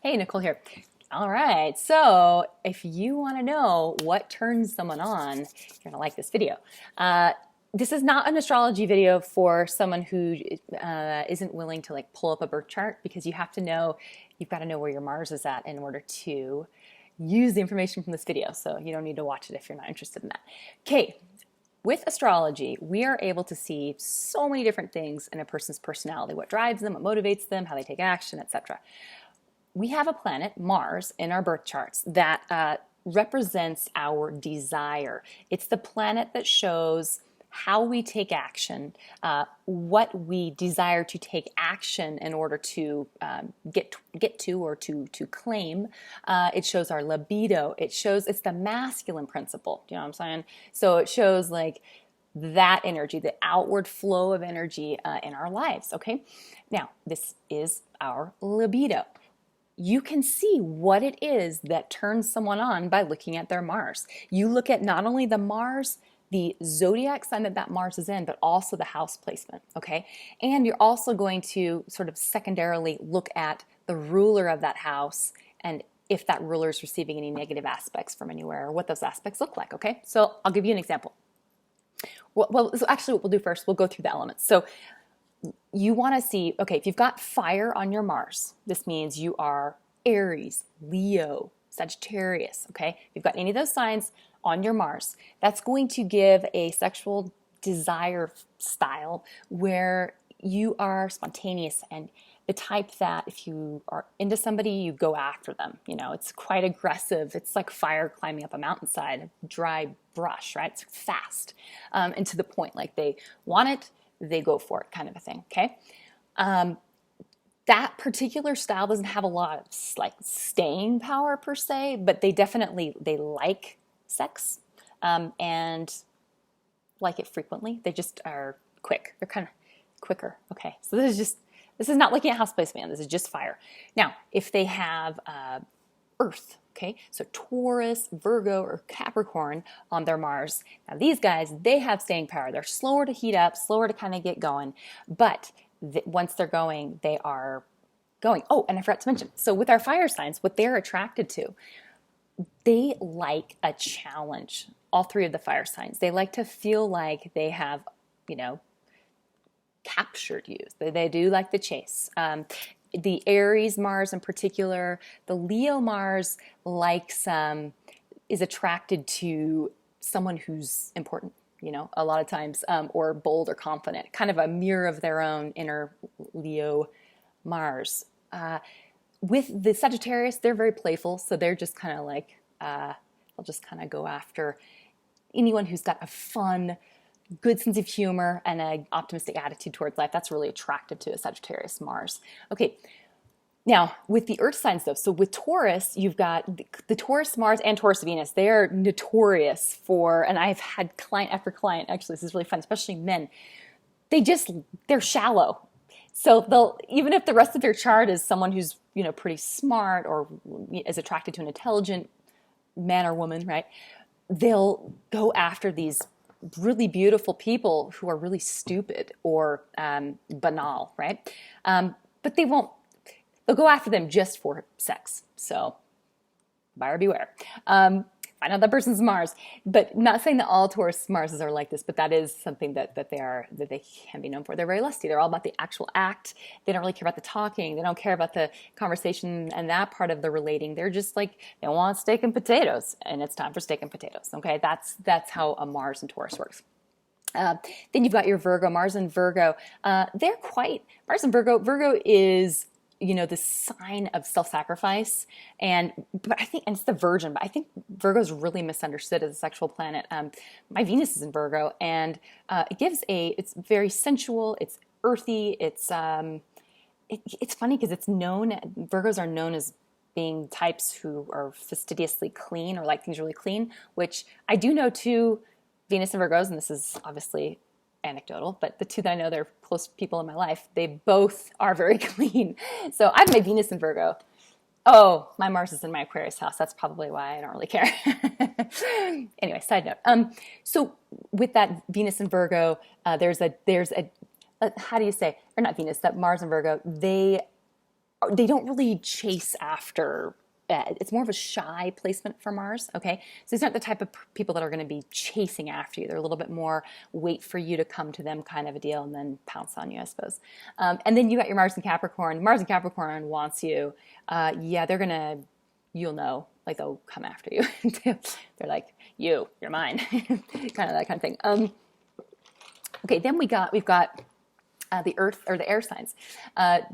Hey, Nicole here. All right, so if you want to know what turns someone on, you're going to like this video. This is not an astrology video for someone who isn't willing to like pull up a birth chart, because you have to know, you've got to know where your Mars is at in order to use the information from this video. So you don't need to watch it if you're not interested in that. Okay. With astrology, we are able to see so many different things in a person's personality, what drives them, what motivates them, how they take action, etc. We have a planet, Mars, in our birth charts that represents our desire. It's the planet that shows how we take action, what we desire to take action in order to get to or to claim. It shows our libido. It's the masculine principle. Do you know what I'm saying? So it shows like that energy, the outward flow of energy in our lives. Okay, now this is our libido. You can see what it is that turns someone on by looking at their Mars. You look at not only the Mars, the zodiac sign that Mars is in, but also the house placement, okay? And you're also going to sort of secondarily look at the ruler of that house and if that ruler is receiving any negative aspects from anywhere, or what those aspects look like, okay? So I'll give you an example. So actually what we'll do first, we'll go through the elements. So you want to see, okay, if you've got fire on your Mars, this means you are Aries, Leo, Sagittarius, okay? If you've got any of those signs on your Mars, that's going to give a sexual desire style where you are spontaneous and the type that if you are into somebody, you go after them. You know, it's quite aggressive. It's like fire climbing up a mountainside, a dry brush, right? It's fast and to the point, like they want it, they go for it, kind of a thing, okay? That particular style doesn't have a lot of like staying power per se, but they like sex and like it frequently. They just are quick. They're kind of quicker, okay? So this is not looking at house placement. This is just fire. Now, if they have Earth, okay, so Taurus, Virgo, or Capricorn on their Mars. Now these guys, they have staying power. They're slower to heat up, slower to kind of get going, but once they're going, they are going. Oh, and I forgot to mention, so with our fire signs, what they're attracted to, they like a challenge. All three of the fire signs, they like to feel like they have, captured you. They do like the chase. The Aries Mars in particular, the Leo Mars is attracted to someone who's important, a lot of times, or bold or confident, kind of a mirror of their own inner Leo Mars. With the Sagittarius, they're very playful, so they're just kind of like, they'll just kind of go after anyone who's got a fun, good sense of humor and an optimistic attitude towards life. That's really attractive to a Sagittarius Mars. Okay, now with the Earth signs though, so with Taurus, you've got the Taurus Mars and Taurus Venus. They are notorious for, and I've had client after client, actually this is really fun, especially men, they're shallow. So even if the rest of their chart is someone who's, pretty smart or is attracted to an intelligent man or woman, right? They'll go after these really beautiful people who are really stupid or banal, right? But they'll go after them just for sex. So buyer beware. Find out that person's Mars, but not saying that all Taurus Marses are like this, but that is something that they can be known for. They're very lusty. They're all about the actual act. They don't really care about the talking. They don't care about the conversation and that part of the relating. They're just like, they want steak and potatoes, and it's time for steak and potatoes. Okay, that's how a Mars and Taurus works. Then you've got your Virgo, Mars and Virgo. Mars and Virgo. Virgo is the sign of self-sacrifice, but I think, and it's the Virgin, but I think Virgo is really misunderstood as a sexual planet. My Venus is in Virgo, and it's very sensual, it's earthy, it's funny because Virgos are known as being types who are fastidiously clean or like things really clean, which I do know too, Venus and Virgos, and this is obviously anecdotal, but the two that I know, they're close people in my life, they both are very clean. So I have my Venus in Virgo. Oh, my Mars is in my Aquarius house. That's probably why I don't really care. Anyway, side note. So with that Venus and Virgo, there's a how do you say, or not Venus, that Mars and Virgo, they they don't really chase after. It's more of a shy placement for Mars, okay? So these aren't the type of people that are going to be chasing after you. They're a little bit more wait for you to come to them kind of a deal and then pounce on you, I suppose. And then you got your Mars in Capricorn. Mars in Capricorn wants you. Yeah, they're going to, you'll know, like they'll come after you. They're like, you're mine, kind of that kind of thing. Okay, then we've got the Earth or the air signs.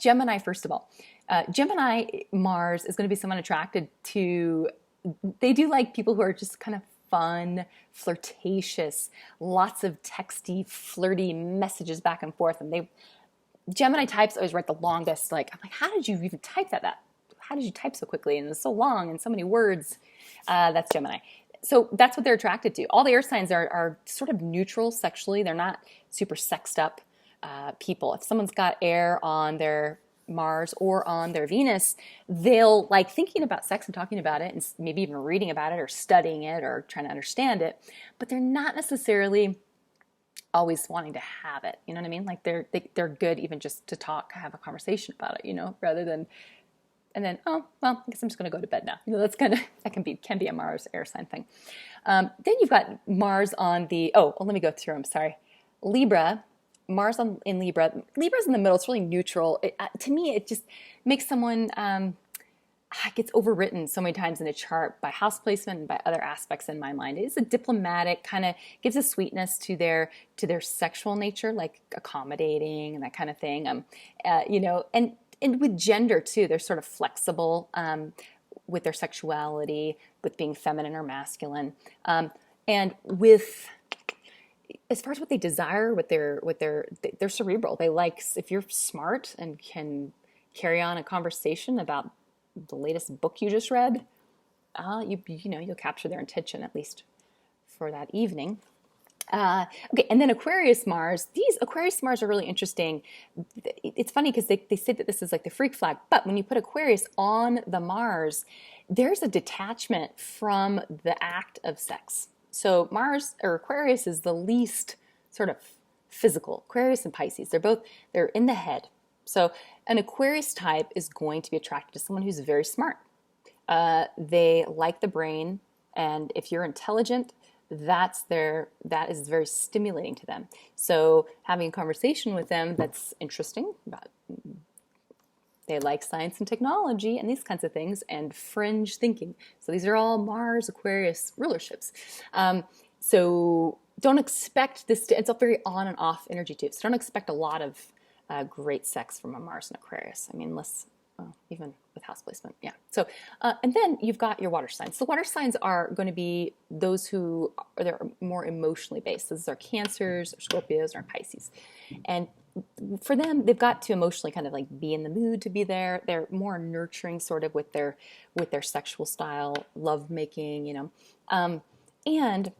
Gemini, first of all. Gemini Mars is going to be someone attracted to, they do like people who are just kind of fun, flirtatious, lots of texty, flirty messages back and forth. And Gemini types always write the longest, like, I'm like, how did you even type that? How did you type so quickly? And it's so long and so many words. That's Gemini. So that's what they're attracted to. All the air signs are sort of neutral sexually. They're not super sexed up people. If someone's got air on their Mars or on their Venus, they'll like thinking about sex and talking about it and maybe even reading about it or studying it or trying to understand it, but they're not necessarily always wanting to have it. You know what I mean? Like they're good even just to talk, have a conversation about it, you know, rather than, and then, oh, well, I guess I'm just going to go to bed now. You know, that's kind of, that can be a Mars air sign thing. Then you've got Mars on the, let me go through them. Sorry. Libra. Mars in Libra. Libra's in the middle. It's really neutral. To me, it just makes someone, gets overwritten so many times in a chart by house placement and by other aspects in my mind. It's a diplomatic, kind of gives a sweetness to their sexual nature, like accommodating and that kind of thing. You know, and with gender too, they're sort of flexible with their sexuality, with being feminine or masculine, and with, as far as what they desire, they're cerebral. They like, if you're smart and can carry on a conversation about the latest book you just read, you'll capture their attention at least for that evening. Okay, and then Aquarius Mars. These Aquarius Mars are really interesting. It's funny because they say that this is like the freak flag, but when you put Aquarius on the Mars, there's a detachment from the act of sex. So Mars or Aquarius is the least sort of physical. Aquarius and Pisces, they're in the head. So an Aquarius type is going to be attracted to someone who's very smart. They like the brain, and if you're intelligent, that is very stimulating to them. So having a conversation with them that's interesting about, they like science and technology and these kinds of things, and fringe thinking. So these are all Mars Aquarius rulerships. So don't expect this it's a very on and off energy too. So don't expect a lot of great sex from a Mars and Aquarius. I mean, unless, even with house placement, yeah. So, and then you've got your water signs. So water signs are going to be those who they're more emotionally based. Those are Cancers, or Scorpios, or Pisces. And for them, they've got to emotionally kind of like be in the mood to be there. They're more nurturing sort of with their sexual style, love making, you know. And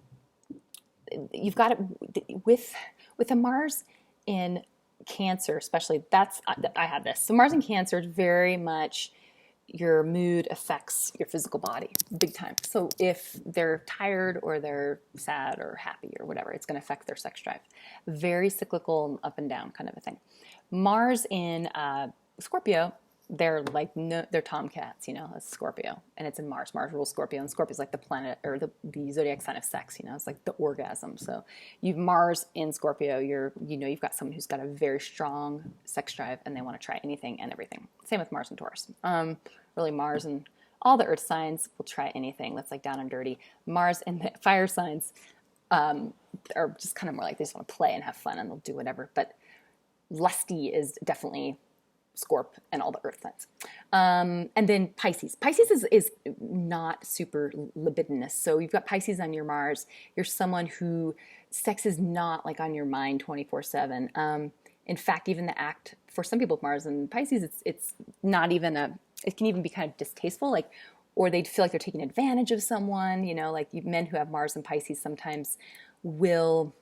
you've got it with a Mars in Cancer, especially. I have this. So Mars in Cancer is very much your mood affects your physical body big time. So if they're tired or they're sad or happy or whatever, it's going to affect their sex drive. Very cyclical, up and down kind of a thing. Mars in Scorpio, they're like, no, they're tomcats, you know, that's Scorpio, and it's in Mars. Mars rules Scorpio, and Scorpio is like the planet or the zodiac sign of sex, you know, it's like the orgasm. So you've Mars in Scorpio, you've got someone who's got a very strong sex drive and they want to try anything and everything. Same with Mars and Taurus. Really Mars and all the earth signs will try anything that's like down and dirty. Mars and the fire signs are just kind of more like they just want to play and have fun and they'll do whatever. But lusty is definitely Scorp and all the earth signs. And then Pisces. Pisces is not super libidinous. So you've got Pisces on your Mars. You're someone who sex is not like on your mind 24/7. In fact, even the act for some people with Mars and Pisces, it's not even it can even be kind of distasteful, like, or they feel like they're taking advantage of someone, you know, like men who have Mars and Pisces sometimes will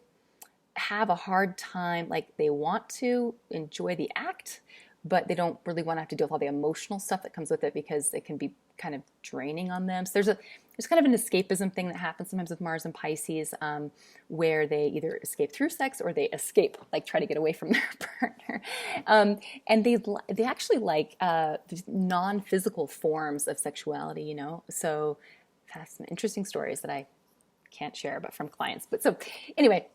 have a hard time, like they want to enjoy the act, but they don't really want to have to deal with all the emotional stuff that comes with it because it can be kind of draining on them. So there's kind of an escapism thing that happens sometimes with Mars and Pisces, where they either escape through sex or they escape, like try to get away from their partner. And they actually like non-physical forms of sexuality, you know. So I've had some interesting stories that I can't share, but from clients. But so anyway,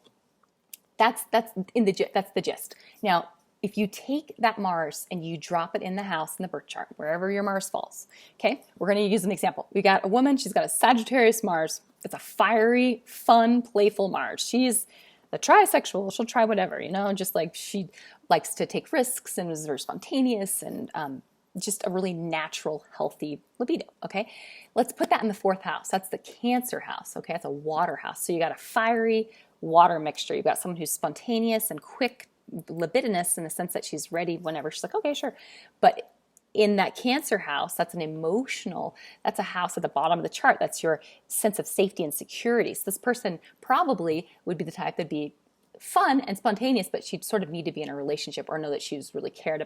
that's the gist. Now, if you take that Mars and you drop it in the house in the birth chart, wherever your Mars falls, okay, we're going to use an example. We got a woman, she's got a Sagittarius Mars. It's a fiery, fun, playful Mars. She's the trisexual. She'll try whatever, you know, just like she likes to take risks and is very spontaneous and just a really natural, healthy libido, okay? Let's put that in the 4th house. That's the Cancer house, okay? That's a water house. So you got a fiery water mixture. You've got someone who's spontaneous and quick, libidinous in the sense that she's ready whenever. She's like, okay, sure. But in that Cancer house, that's an emotional, that's a house at the bottom of the chart. That's your sense of safety and security. So this person probably would be the type that'd be fun and spontaneous, but she'd sort of need to be in a relationship or know that she was really cared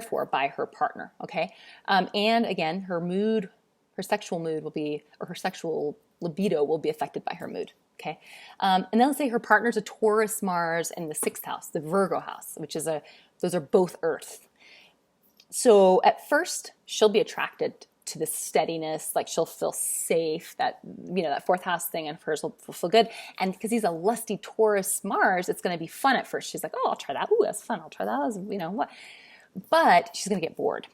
for by her partner, okay? And again, her sexual mood will be, or her sexual libido will be affected by her mood. Okay, and then let's say her partner's a Taurus Mars in the 6th house, the Virgo house, which is those are both Earth. So at first, she'll be attracted to the steadiness, like she'll feel safe, that, you know, that 4th house thing and hers will feel good. And because he's a lusty Taurus Mars, it's going to be fun at first. She's like, oh, I'll try that. Ooh, that's fun. I'll try that. You know what? But she's going to get bored.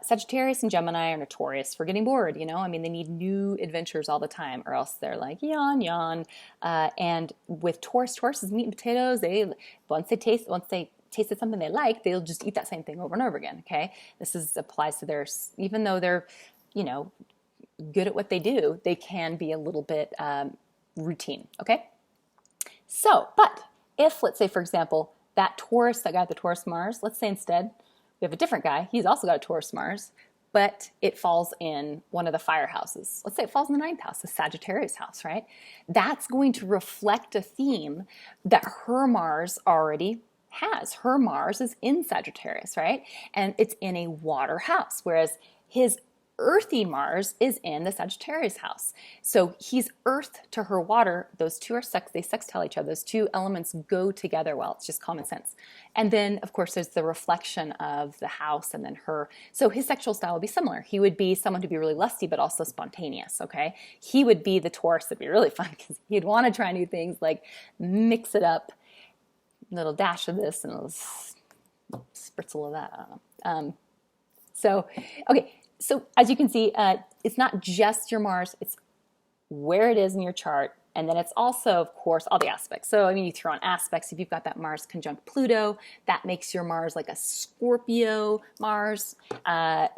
Sagittarius and Gemini are notorious for getting bored, you know? I mean, they need new adventures all the time, or else they're like, yawn, yawn. And with Taurus is meat and potatoes. Once they tasted something they like, they'll just eat that same thing over and over again, okay? This applies to theirs, even though they're, you know, good at what they do, they can be a little bit routine, okay? So, but if, let's say, for example, that guy at the Taurus Mars, let's say instead, we have a different guy. He's also got a Taurus Mars, but it falls in one of the fire houses. Let's say it falls in the 9th house, the Sagittarius house, right? That's going to reflect a theme that her Mars already has. Her Mars is in Sagittarius, right? And it's in a water house, whereas his earthy Mars is in the Sagittarius house. So he's earth to her water. Those two are they sextile each other. Those two elements go together well. It's just common sense. And then, of course, there's the reflection of the house and then her. So his sexual style would be similar. He would be someone to be really lusty, but also spontaneous, okay? He would be the Taurus that'd be really fun because he'd want to try new things, like mix it up, a little dash of this and a little spritzel of that. I don't know. So, okay. So as you can see, it's not just your Mars, it's where it is in your chart. And then it's also, of course, all the aspects. So, I mean, you throw on aspects. If you've got that Mars conjunct Pluto, that makes your Mars like a Scorpio Mars.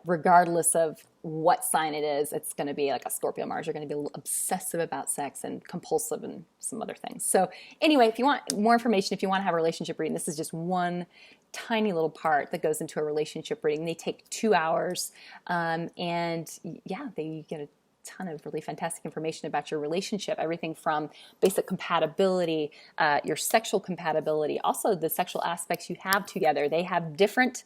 Regardless of what sign it is, it's going to be like a Scorpio Mars. You're going to be obsessive about sex and compulsive and some other things. So anyway, if you want more information, if you want to have a relationship reading, this is just one tiny little part that goes into a relationship reading. They take 2 hours, and yeah, you get a ton of really fantastic information about your relationship, everything from basic compatibility, your sexual compatibility, also the sexual aspects you have together. They have different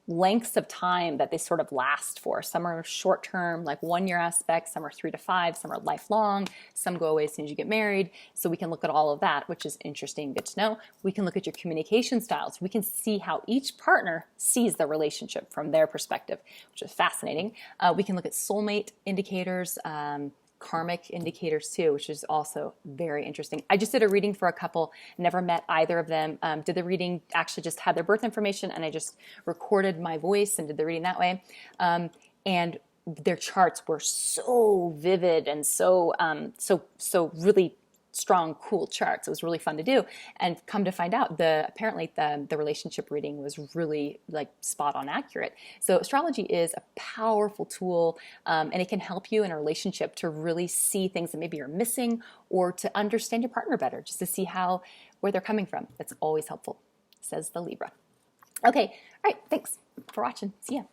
lengths of time that they sort of last for. Some are short term, like 1 year aspects, some are 3 to 5, some are lifelong, some go away as soon as you get married. So we can look at all of that, which is interesting, good to know. We can look at your communication styles. We can see how each partner sees the relationship from their perspective, which is fascinating. We can look at soulmate indicators, karmic indicators too, which is also very interesting. I just did a reading for a couple, never met either of them. Did the reading, actually just had their birth information, and I just recorded my voice and did the reading that way. And their charts were so vivid and so really strong, cool charts. It was really fun to do. And come to find out, apparently the relationship reading was really like spot on accurate. So astrology is a powerful tool, and it can help you in a relationship to really see things that maybe you're missing, or to understand your partner better, just to see where they're coming from. That's always helpful, says the Libra. Okay, all right, thanks for watching. See ya.